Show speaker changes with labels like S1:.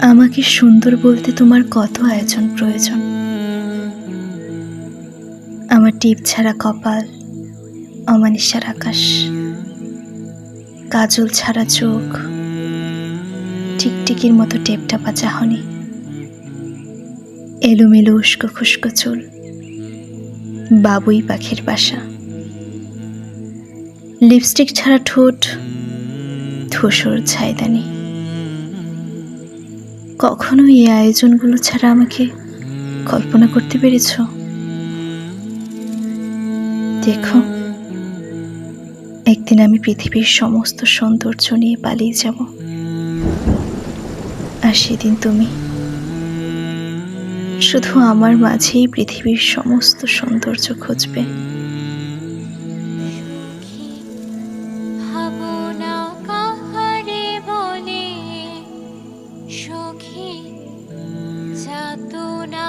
S1: আমাকে সুন্দর বলতে তোমার কত আয়োজন প্রয়োজন। আমার টিপ ছাড়া কপাল, অমানিসার আকাশ, কাজল ছাড়া চোখ, টিকটিকির মতো টেপটাপা চাহনি, এলোমেলো উস্কো খুস্কো চুল, বাবুই পাখির বাসা, লিপস্টিক ছাড়া ঠোঁট, ধূসর ছাইদানি। কখনো এই আয়োজনগুলো ছাড়া আমাকে কল্পনা করতে পেরেছ? দেখো, একদিন আমি পৃথিবীর সমস্ত সৌন্দর্য নিয়ে পালিয়ে যাব, আর সেদিন তুমি শুধু আমার মাঝেই পৃথিবীর সমস্ত সৌন্দর্য খুঁজবে।
S2: সখী যাতনা